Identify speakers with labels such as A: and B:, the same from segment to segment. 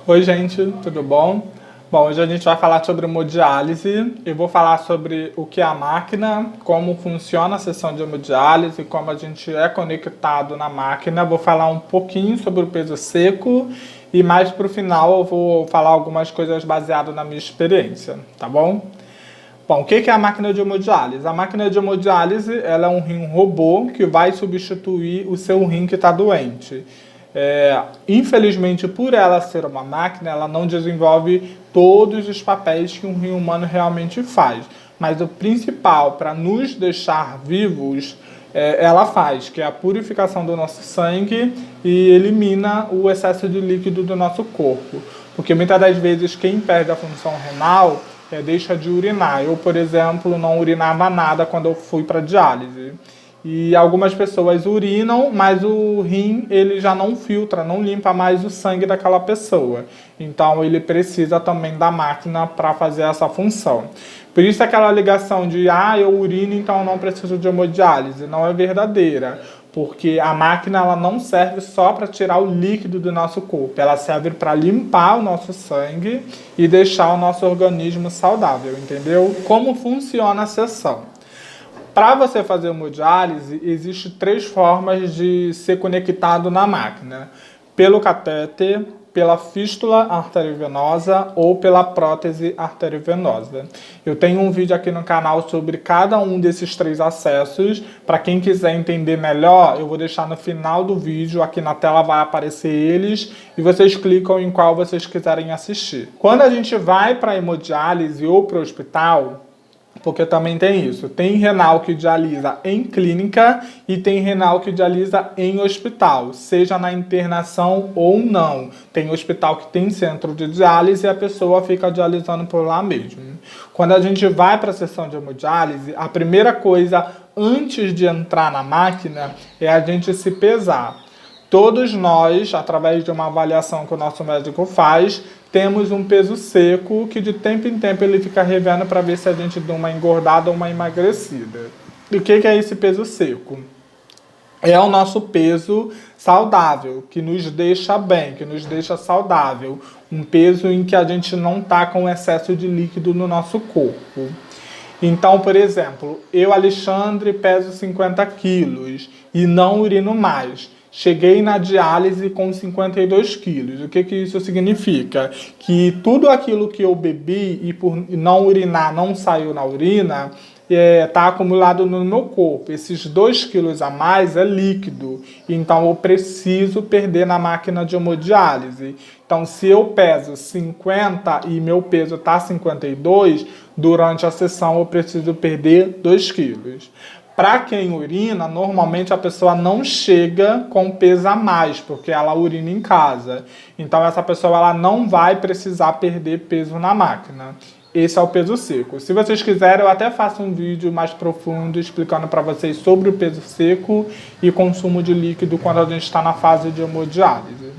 A: Oi gente, tudo bom? Bom, hoje a gente vai falar sobre hemodiálise. Eu vou falar sobre o que é a máquina, como funciona a sessão de hemodiálise, como a gente é conectado na máquina. Vou falar um pouquinho sobre o peso seco e mais para o final eu vou falar algumas coisas baseadas na minha experiência, tá bom? Bom, o que é a máquina de hemodiálise? A máquina de hemodiálise ela é um rim robô que vai substituir o seu rim que está doente. Infelizmente, por ela ser uma máquina, ela não desenvolve todos os papéis que um rim humano realmente faz. Mas o principal para nos deixar vivos, ela faz, que é a purificação do nosso sangue e elimina o excesso de líquido do nosso corpo. Porque muitas das vezes quem perde a função renal deixa de urinar. Eu, por exemplo, não urinava nada quando eu fui para diálise. E algumas pessoas urinam, mas o rim ele já não filtra, não limpa mais o sangue daquela pessoa. Então ele precisa também da máquina para fazer essa função. Por isso aquela ligação de eu urino, então eu não preciso de hemodiálise, não é verdadeira. Porque a máquina ela não serve só para tirar o líquido do nosso corpo, ela serve para limpar o nosso sangue e deixar o nosso organismo saudável, entendeu? Como funciona a sessão? Para você fazer hemodiálise, existem 3 formas de ser conectado na máquina. Pelo catéter, pela fístula arteriovenosa ou pela prótese arteriovenosa. Eu tenho um vídeo aqui no canal sobre cada um desses 3 acessos. Para quem quiser entender melhor, eu vou deixar no final do vídeo, aqui na tela vai aparecer eles e vocês clicam em qual vocês quiserem assistir. Quando a gente vai para a hemodiálise ou para o hospital, porque também tem isso, tem renal que dialisa em clínica e tem renal que dialisa em hospital, seja na internação ou não. Tem hospital que tem centro de diálise e a pessoa fica dialisando por lá mesmo. Quando a gente vai para a sessão de hemodiálise, a primeira coisa antes de entrar na máquina é a gente se pesar. Todos nós, através de uma avaliação que o nosso médico faz, temos um peso seco que de tempo em tempo ele fica revendo para ver se a gente dá uma engordada ou uma emagrecida. E o que é esse peso seco? É o nosso peso saudável, que nos deixa bem, que nos deixa saudável. Um peso em que a gente não está com excesso de líquido no nosso corpo. Então, por exemplo, eu, Alexandre, peso 50 quilos e não urino mais. Cheguei na diálise com 52 quilos. O que isso significa? Que tudo aquilo que eu bebi e por não urinar não saiu na urina, está acumulado no meu corpo. Esses 2 quilos a mais é líquido. Então eu preciso perder na máquina de hemodiálise. Então se eu peso 50 e meu peso está 52, durante a sessão eu preciso perder 2 quilos. Para quem urina, normalmente a pessoa não chega com peso a mais, porque ela urina em casa. Então essa pessoa ela não vai precisar perder peso na máquina. Esse é o peso seco. Se vocês quiserem, eu até faço um vídeo mais profundo explicando para vocês sobre o peso seco e consumo de líquido quando a gente está na fase de hemodiálise.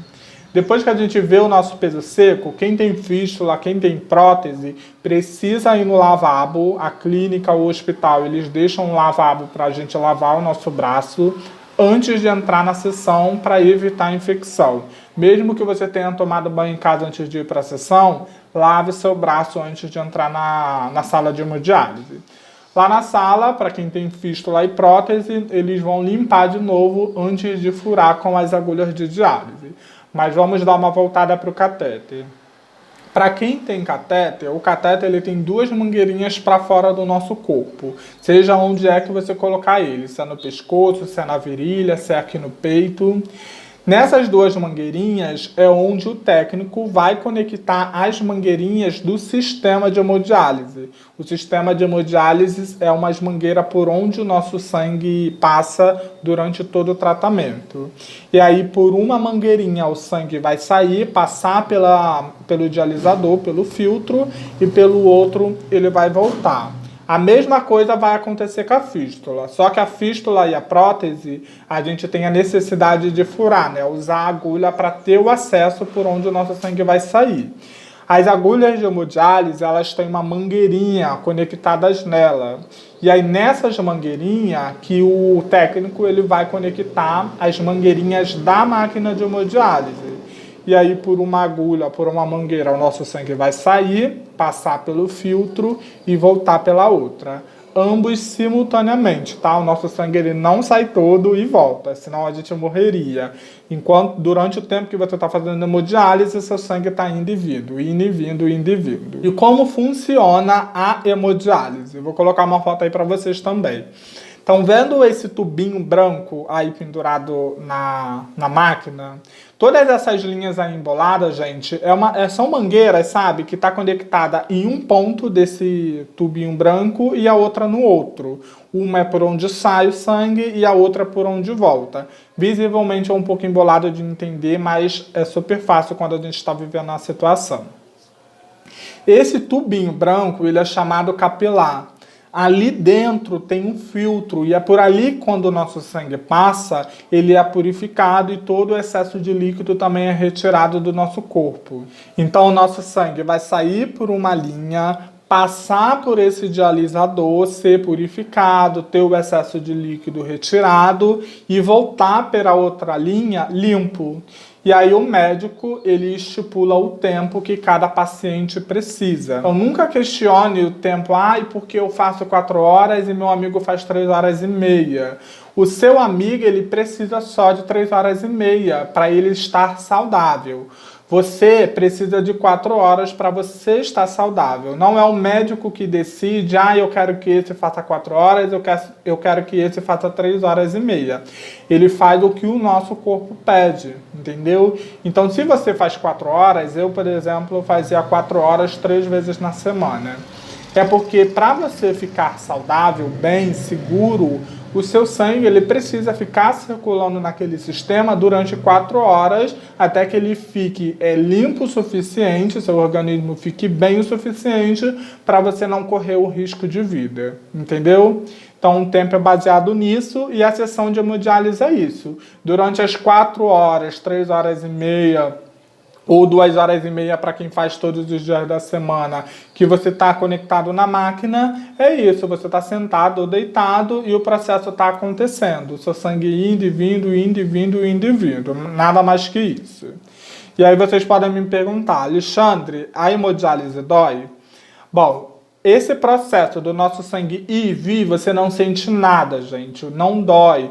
A: Depois que a gente vê o nosso peso seco, quem tem fístula, quem tem prótese, precisa ir no lavabo. A clínica ou o hospital, eles deixam um lavabo para a gente lavar o nosso braço antes de entrar na sessão para evitar infecção. Mesmo que você tenha tomado banho em casa antes de ir para a sessão, lave seu braço antes de entrar na sala de hemodiálise. Lá na sala, para quem tem fístula e prótese, eles vão limpar de novo antes de furar com as agulhas de diálise. Mas vamos dar uma voltada para o catéter. Para quem tem catéter, o catéter ele tem 2 mangueirinhas para fora do nosso corpo. Seja onde é que você colocar ele, se é no pescoço, se é na virilha, se é aqui no peito. Nessas 2 mangueirinhas é onde o técnico vai conectar as mangueirinhas do sistema de hemodiálise. O sistema de hemodiálise é uma mangueira por onde o nosso sangue passa durante todo o tratamento. E aí, por uma mangueirinha, o sangue vai sair, passar pelo dialisador, pelo filtro, e pelo outro ele vai voltar. A mesma coisa vai acontecer com a fístula, só que a fístula e a prótese, a gente tem a necessidade de furar, né? Usar a agulha para ter o acesso por onde o nosso sangue vai sair. As agulhas de hemodiálise, elas têm uma mangueirinha conectadas nela. E aí nessas mangueirinhas que o técnico ele vai conectar as mangueirinhas da máquina de hemodiálise. e aí por uma agulha, por uma mangueira, o nosso sangue vai sair, passar pelo filtro e voltar pela outra. Ambos simultaneamente, tá? O nosso sangue ele não sai todo e volta, senão a gente morreria. Durante o tempo que você está fazendo hemodiálise, seu sangue está indo e vindo, indo e vindo, indo e vindo. E como funciona a hemodiálise? Vou colocar uma foto aí para vocês também. Então, vendo esse tubinho branco aí pendurado na máquina, todas essas linhas aí emboladas, gente, são mangueiras, sabe? Que está conectada em um ponto desse tubinho branco e a outra no outro. Uma é por onde sai o sangue e a outra é por onde volta. Visivelmente é um pouco embolado de entender, mas é super fácil quando a gente está vivendo a situação. Esse tubinho branco, ele é chamado capilar. Ali dentro tem um filtro e é por ali quando o nosso sangue passa, ele é purificado e todo o excesso de líquido também é retirado do nosso corpo. Então o nosso sangue vai sair por uma linha, passar por esse dialisador, ser purificado, ter o excesso de líquido retirado e voltar para a outra linha limpo. E aí o médico, ele estipula o tempo que cada paciente precisa. Então nunca questione o tempo, porque eu faço 4 horas e meu amigo faz 3 horas e meia. O seu amigo, ele precisa só de 3 horas e meia para ele estar saudável. Você precisa de 4 horas para você estar saudável. Não é o médico que decide, eu quero que esse faça 4 horas, eu quero que esse faça 3 horas e meia. Ele faz o que o nosso corpo pede, entendeu? Então, se você faz 4 horas, eu, por exemplo, fazia 4 horas 3 vezes na semana. É porque para você ficar saudável, bem, seguro, o seu sangue ele precisa ficar circulando naquele sistema durante 4 horas até que ele fique limpo o suficiente, seu organismo fique bem o suficiente para você não correr o risco de vida, entendeu? Então o tempo é baseado nisso e a sessão de hemodiálise é isso. Durante as 4 horas, 3 horas e meia, ou 2 horas e meia para quem faz todos os dias da semana, que você está conectado na máquina, é isso, você está sentado ou deitado e o processo está acontecendo. O seu sangue indo e vindo, indo e vindo, indo e vindo. Nada mais que isso. E aí vocês podem me perguntar, Alexandre, a hemodiálise dói? Bom, esse processo do nosso sangue ir e vir, você não sente nada, gente, não dói.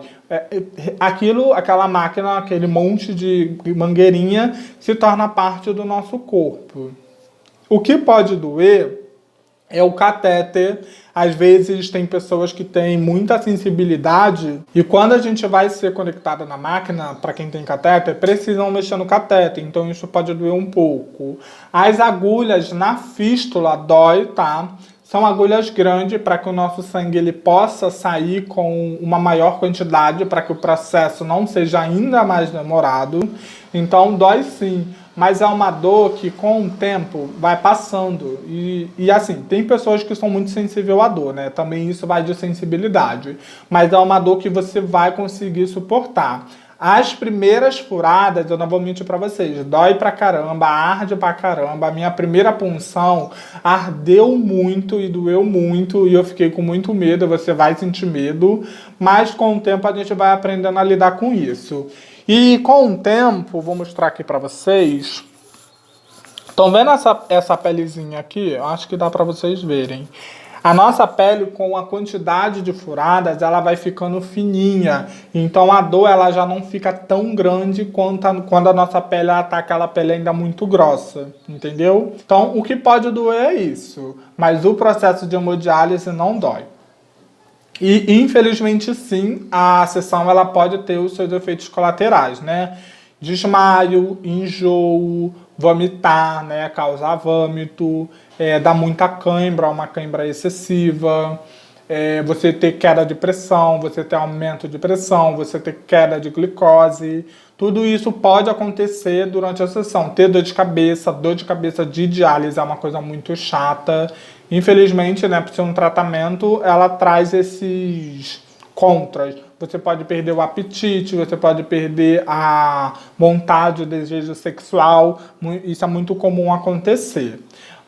A: Aquela máquina, aquele monte de mangueirinha se torna parte do nosso corpo. O que pode doer é o catéter. Às vezes tem pessoas que têm muita sensibilidade e quando a gente vai ser conectado na máquina, para quem tem catéter, precisam mexer no catéter, então isso pode doer um pouco. As agulhas na fístula dói, tá? São agulhas grandes para que o nosso sangue ele possa sair com uma maior quantidade, para que o processo não seja ainda mais demorado. Então dói sim, mas é uma dor que com o tempo vai passando. E assim, tem pessoas que são muito sensíveis à dor, né? Também isso vai de sensibilidade. Mas é uma dor que você vai conseguir suportar. As primeiras furadas, eu não vou mentir pra vocês, dói pra caramba, arde pra caramba. A minha primeira punção ardeu muito e doeu muito e eu fiquei com muito medo, você vai sentir medo, mas com o tempo a gente vai aprendendo a lidar com isso. E com o tempo, vou mostrar aqui pra vocês. Estão vendo essa pelezinha aqui? Eu acho que dá pra vocês verem. A nossa pele, com a quantidade de furadas, ela vai ficando fininha. Então a dor ela já não fica tão grande quando a nossa pele está aquela pele ainda muito grossa, entendeu? Então o que pode doer é isso, mas o processo de hemodiálise não dói. E infelizmente sim, a sessão ela pode ter os seus efeitos colaterais, né? Desmaio, enjoo, vomitar, né? Causar vômito, dar muita cãibra, uma cãibra excessiva, você ter queda de pressão, você ter aumento de pressão, você ter queda de glicose. Tudo isso pode acontecer durante a sessão. Ter dor de cabeça de diálise é uma coisa muito chata. Infelizmente, né, por ser um tratamento, ela traz esses contras. Você pode perder o apetite, você pode perder a vontade, o desejo sexual. Isso é muito comum acontecer.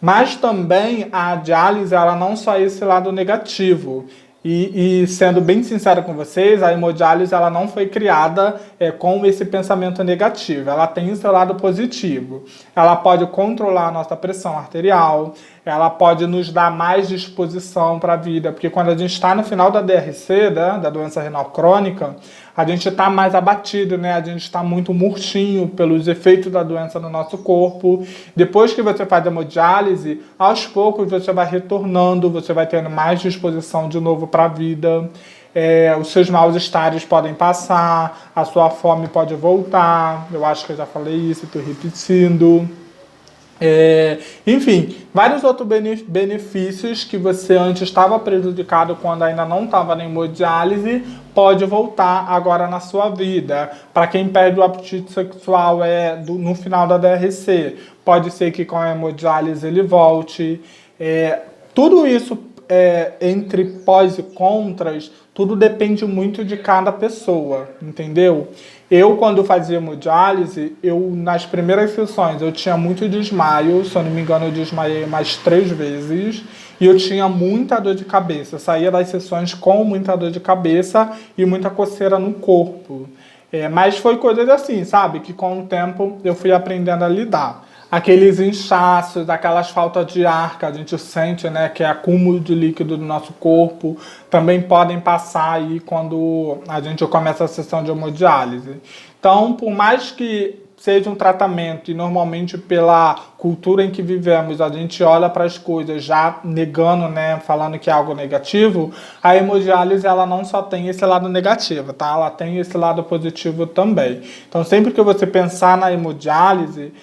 A: Mas também a diálise, ela não só é esse lado negativo. E sendo bem sincero com vocês, a hemodiálise ela não foi criada com esse pensamento negativo. Ela tem o seu lado positivo. Ela pode controlar a nossa pressão arterial, ela pode nos dar mais disposição para a vida, porque quando a gente está no final da DRC, da doença renal crônica, a gente está mais abatido, né? A gente está muito murchinho pelos efeitos da doença no nosso corpo. Depois que você faz a hemodiálise, aos poucos você vai retornando, você vai tendo mais disposição de novo para a vida. Os seus mal-estares podem passar, a sua fome pode voltar. Eu acho que eu já falei isso, estou repetindo. Enfim, vários outros benefícios que você antes estava prejudicado quando ainda não estava na hemodiálise, pode voltar agora na sua vida. Para quem perde o apetite sexual no final da DRC, pode ser que com a hemodiálise ele volte. Tudo isso entre pós e contras, tudo depende muito de cada pessoa, entendeu? Eu, quando fazia hemodiálise, nas primeiras sessões, eu tinha muito desmaio, se eu não me engano, eu desmaiei mais 3 vezes, e eu tinha muita dor de cabeça. Eu saía das sessões com muita dor de cabeça e muita coceira no corpo. Mas foi coisas assim, sabe? Que com o tempo eu fui aprendendo a lidar. Aqueles inchaços, aquelas faltas de ar que a gente sente, né, que é acúmulo de líquido no nosso corpo, também podem passar aí quando a gente começa a sessão de hemodiálise. Então, por mais que seja um tratamento e normalmente pela cultura em que vivemos a gente olha para as coisas já negando, né, falando que é algo negativo, a hemodiálise ela não só tem esse lado negativo, tá? Ela tem esse lado positivo também. Então, sempre que você pensar na hemodiálise,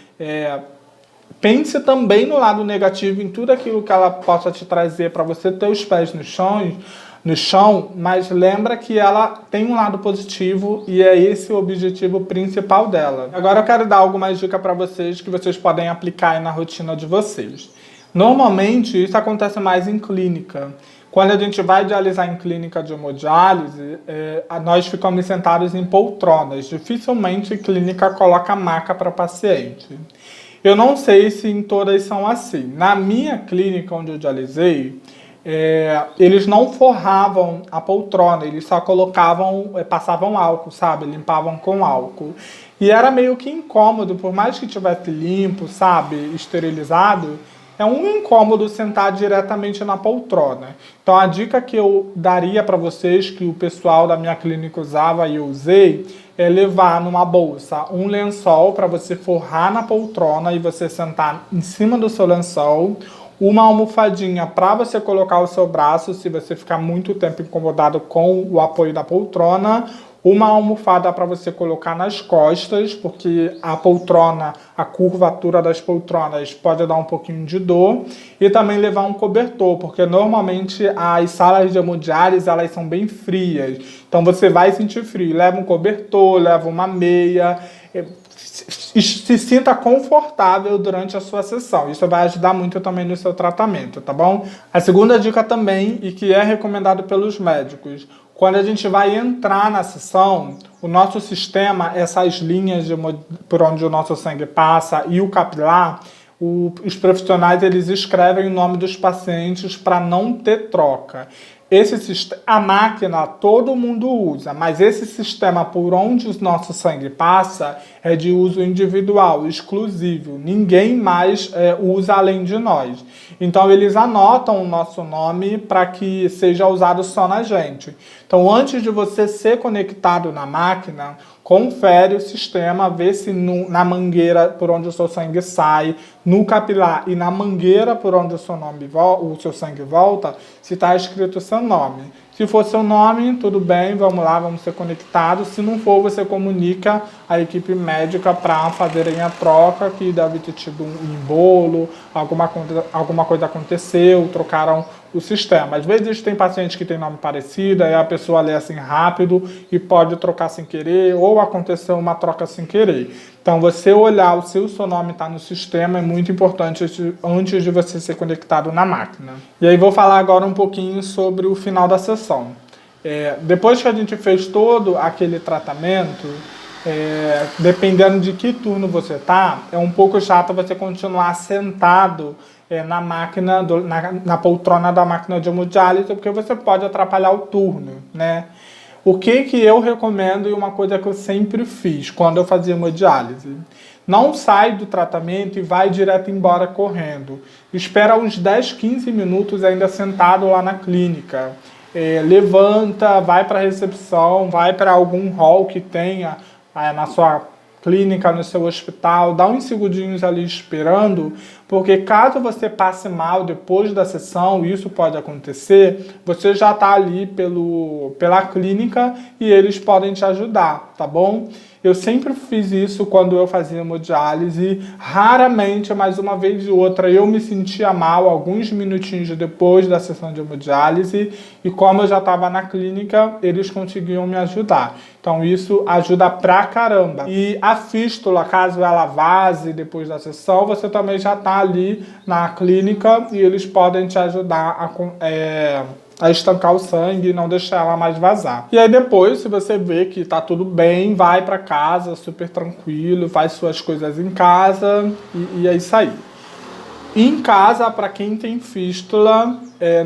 A: pense também no lado negativo, em tudo aquilo que ela possa te trazer para você ter os pés no chão, mas lembra que ela tem um lado positivo e é esse o objetivo principal dela. Agora eu quero dar algumas dicas para vocês que vocês podem aplicar aí na rotina de vocês. Normalmente isso acontece mais em clínica. Quando a gente vai dialisar em clínica de hemodiálise, nós ficamos sentados em poltronas. Dificilmente a clínica coloca maca para paciente. Eu não sei se em todas são assim. Na minha clínica onde eu dialisei, eles não forravam a poltrona, eles só passavam álcool, sabe? Limpavam com álcool. E era meio que incômodo, por mais que tivesse limpo, sabe? Esterilizado, é um incômodo sentar diretamente na poltrona. Então a dica que eu daria para vocês, que o pessoal da minha clínica usava e eu usei, é levar numa bolsa um lençol para você forrar na poltrona e você sentar em cima do seu lençol, uma almofadinha para você colocar o seu braço se você ficar muito tempo incomodado com o apoio da poltrona, uma almofada para você colocar nas costas, porque a poltrona, a curvatura das poltronas pode dar um pouquinho de dor, e também levar um cobertor, porque normalmente as salas de hemodiálise elas são bem frias, então você vai sentir frio, leva um cobertor, leva uma meia, se sinta confortável durante a sua sessão. Isso vai ajudar muito também no seu tratamento, tá bom? A segunda dica também, e que é recomendado pelos médicos, quando a gente vai entrar na sessão, o nosso sistema, essas linhas por onde o nosso sangue passa e o capilar, os profissionais eles escrevem o nome dos pacientes para não ter troca. A máquina todo mundo usa, mas esse sistema por onde o nosso sangue passa é de uso individual, exclusivo. Ninguém mais usa além de nós. Então eles anotam o nosso nome para que seja usado só na gente. Então antes de você ser conectado na máquina, confere o sistema, vê se na mangueira por onde o seu sangue sai, no capilar e na mangueira por onde o seu sangue volta, se está escrito o seu nome. Se for seu nome, tudo bem, vamos lá, vamos ser conectados. Se não for, você comunica a equipe médica para fazerem a troca, que deve ter tido um embolo, alguma coisa aconteceu, trocaram o sistema. Às vezes tem pacientes que têm nome parecido, aí a pessoa lê assim rápido e pode trocar sem querer, ou aconteceu uma troca sem querer. Então você olhar se o seu nome está no sistema é muito importante antes de você ser conectado na máquina. E aí vou falar agora um pouquinho sobre o final da sessão. Depois que a gente fez todo aquele tratamento, dependendo de que turno você tá, é um pouco chato você continuar sentado na máquina, na poltrona da máquina de hemodiálise, porque você pode atrapalhar o turno, né? O que eu recomendo e uma coisa que eu sempre fiz quando eu fazia hemodiálise? Não sai do tratamento e vai direto embora correndo. Espera uns 10, 15 minutos ainda sentado lá na clínica. Levanta, vai para a recepção, vai para algum hall que tenha na sua clínica, no seu hospital, dá uns segundinhos ali esperando, porque caso você passe mal depois da sessão, isso pode acontecer, você já está ali pela clínica e eles podem te ajudar, tá bom? Eu sempre fiz isso quando eu fazia hemodiálise, raramente, mais uma vez ou outra, eu me sentia mal alguns minutinhos depois da sessão de hemodiálise e como eu já estava na clínica, eles conseguiam me ajudar. Então isso ajuda pra caramba. E a fístula, caso ela vaze depois da sessão, você também já está ali na clínica e eles podem te ajudar a estancar o sangue e não deixar ela mais vazar. E aí depois, se você vê que tá tudo bem, vai para casa super tranquilo, faz suas coisas em casa e é isso aí. Em casa, para quem tem fístula,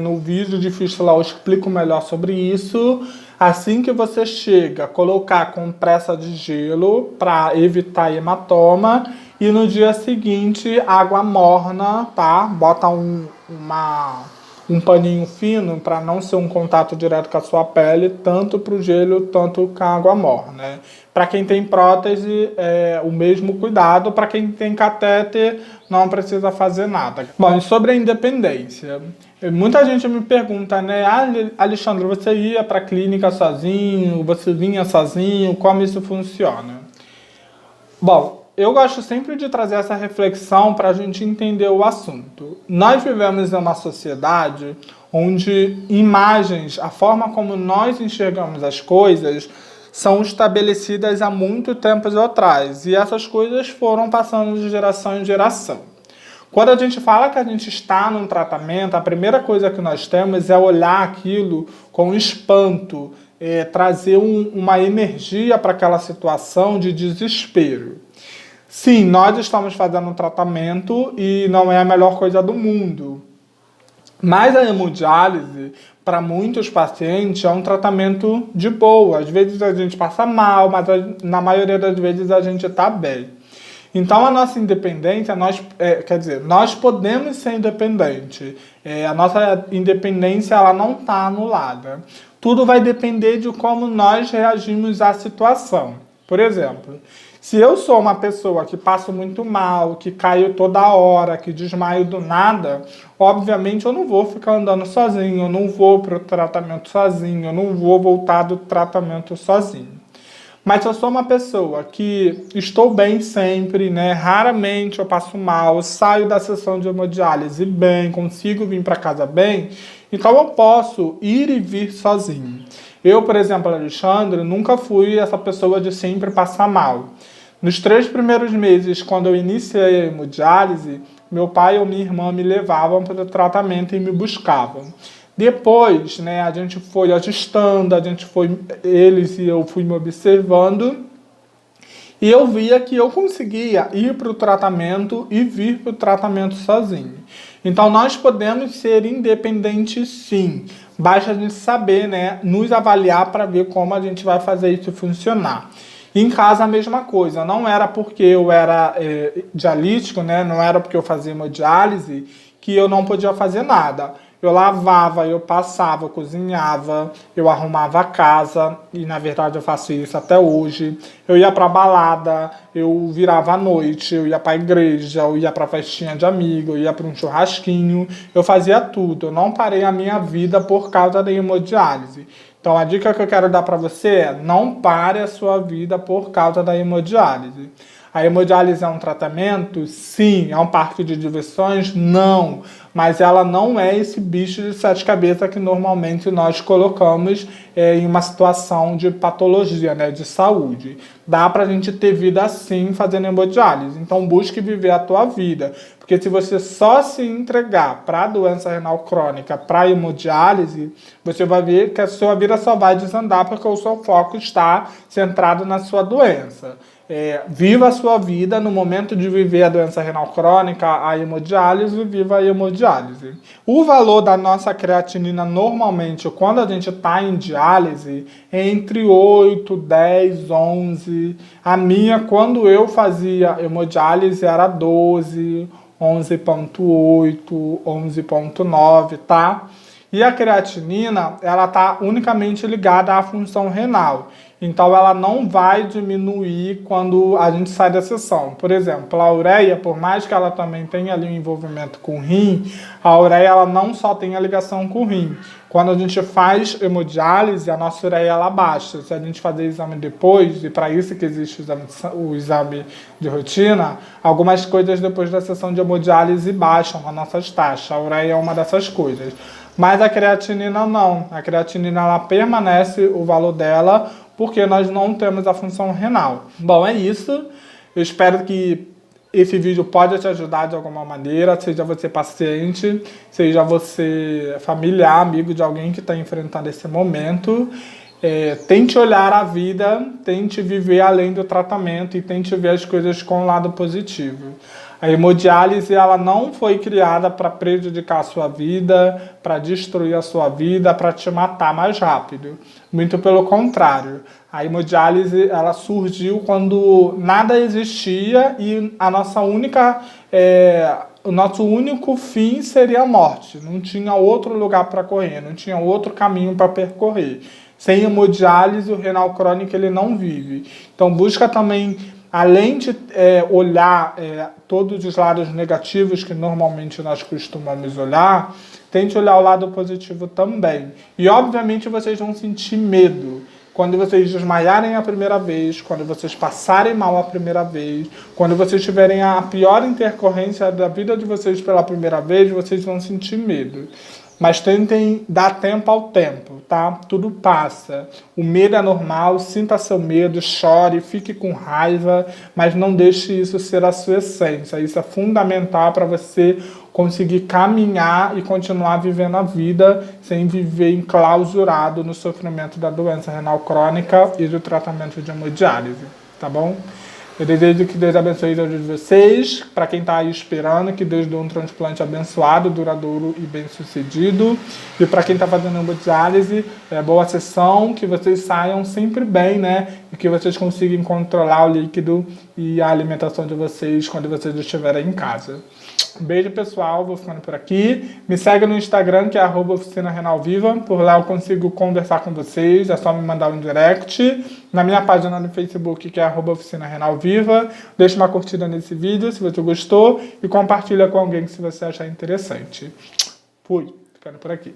A: no vídeo de fístula eu explico melhor sobre isso. Assim que você chega, colocar compressa de gelo para evitar hematoma e no dia seguinte água morna, tá? Bota um paninho fino para não ser um contato direto com a sua pele, tanto para o gelo, tanto com a água morna, né? Para quem tem prótese, o mesmo cuidado. Para quem tem catéter, não precisa fazer nada. Bom, e sobre a independência, muita gente me pergunta, né? Alexandre, você ia para a clínica sozinho? Você vinha sozinho? Como isso funciona? Bom, eu gosto sempre de trazer essa reflexão para a gente entender o assunto. Nós vivemos em uma sociedade onde imagens, a forma como nós enxergamos as coisas, são estabelecidas há muito tempo atrás. E essas coisas foram passando de geração em geração. Quando a gente fala que a gente está num tratamento, a primeira coisa que nós temos é olhar aquilo com espanto, trazer uma energia para aquela situação de desespero. Sim, nós estamos fazendo um tratamento e não é a melhor coisa do mundo. Mas a hemodiálise, para muitos pacientes, é um tratamento de boa. Às vezes a gente passa mal, mas na maioria das vezes a gente está bem. Então a nossa independência, nós podemos ser independentes. A nossa independência ela não está anulada. Tudo vai depender de como nós reagimos à situação. Por exemplo, se eu sou uma pessoa que passo muito mal, que caio toda hora, que desmaio do nada, obviamente eu não vou ficar andando sozinho, eu não vou para o tratamento sozinho, eu não vou voltar do tratamento sozinho. Mas se eu sou uma pessoa que estou bem sempre, né? Raramente eu passo mal, saio da sessão de hemodiálise bem, consigo vir para casa bem, então eu posso ir e vir sozinho. Eu, por exemplo, Alexandre, nunca fui essa pessoa de sempre passar mal. Nos 3 primeiros meses, quando eu iniciei a hemodiálise, meu pai ou minha irmã me levavam para o tratamento e me buscavam. Depois, né, a gente foi ajustando, eles e eu fui me observando, e eu via que eu conseguia ir para o tratamento e vir para o tratamento sozinho. Então nós podemos ser independentes sim, basta a gente saber, né, nos avaliar para ver como a gente vai fazer isso funcionar. Em casa a mesma coisa, não era porque eu era dialítico, né, não era porque eu fazia hemodiálise que eu não podia fazer nada. Eu lavava, eu passava, eu cozinhava, eu arrumava a casa, e na verdade eu faço isso até hoje. Eu ia pra balada, eu virava à noite, eu ia pra igreja, eu ia pra festinha de amigo, eu ia pra um churrasquinho, eu fazia tudo. Eu não parei a minha vida por causa da hemodiálise. Então a dica que eu quero dar pra você é: não pare a sua vida por causa da hemodiálise. A hemodiálise é um tratamento? Sim. É um parque de diversões? Não. Mas ela não é esse bicho de 7 cabeças que normalmente nós colocamos em uma situação de patologia, né, de saúde. Dá pra gente ter vida assim fazendo hemodiálise. Então busque viver a tua vida. Porque se você só se entregar para a doença renal crônica, para a hemodiálise, você vai ver que a sua vida só vai desandar porque o seu foco está centrado na sua doença. Viva a sua vida no momento de viver a doença renal crônica, a hemodiálise, viva a hemodiálise. O valor da nossa creatinina normalmente, quando a gente está em diálise, é entre 8, 10, 11. A minha, quando eu fazia hemodiálise, era 12, 11,8, 11,9, tá? E a creatinina, ela está unicamente ligada à função renal. Então, ela não vai diminuir quando a gente sai da sessão. Por exemplo, a ureia, por mais que ela também tenha ali um envolvimento com o rim, a ureia ela não só tem a ligação com o rim. Quando a gente faz hemodiálise, a nossa ureia ela baixa. Se a gente fazer exame depois, e para isso que existe o exame de rotina, algumas coisas depois da sessão de hemodiálise baixam as nossas taxas. A ureia é uma dessas coisas. Mas a creatinina não. A creatinina ela permanece o valor dela porque nós não temos a função renal. Bom, é isso. Eu espero que esse vídeo pode te ajudar de alguma maneira, seja você paciente, seja você familiar, amigo de alguém que está enfrentando esse momento. Tente olhar a vida, tente viver além do tratamento e tente ver as coisas com um lado positivo. A hemodiálise ela não foi criada para prejudicar a sua vida, para destruir a sua vida, para te matar mais rápido. Muito pelo contrário. A hemodiálise ela surgiu quando nada existia e a nossa o nosso único fim seria a morte. Não tinha outro lugar para correr, não tinha outro caminho para percorrer. Sem hemodiálise, o renal crônico ele não vive. Então busca também, além de olhar todos os lados negativos que normalmente nós costumamos olhar, tente olhar o lado positivo também. E obviamente vocês vão sentir medo. Quando vocês desmaiarem a primeira vez, quando vocês passarem mal a primeira vez, quando vocês tiverem a pior intercorrência da vida de vocês pela primeira vez, vocês vão sentir medo. Mas tentem dar tempo ao tempo, tá? Tudo passa. O medo é normal, sinta seu medo, chore, fique com raiva, mas não deixe isso ser a sua essência. Isso é fundamental para você conseguir caminhar e continuar vivendo a vida sem viver enclausurado no sofrimento da doença renal crônica e do tratamento de hemodiálise, tá bom? Eu desejo que Deus abençoe todos vocês. Para quem está aí esperando, que Deus dê um transplante abençoado, duradouro e bem-sucedido. E para quem está fazendo hemodiálise, boa sessão, que vocês saiam sempre bem, né? E que vocês consigam controlar o líquido e a alimentação de vocês quando vocês estiverem em casa. Um beijo, pessoal. Vou ficando por aqui. Me segue no Instagram, que é @oficina-renal-viva. Por lá eu consigo conversar com vocês. É só me mandar um direct. Na minha página no Facebook, que é @oficina-renal-viva. Deixa uma curtida nesse vídeo, se você gostou. E compartilha com alguém se você achar interessante. Fui. Ficando por aqui.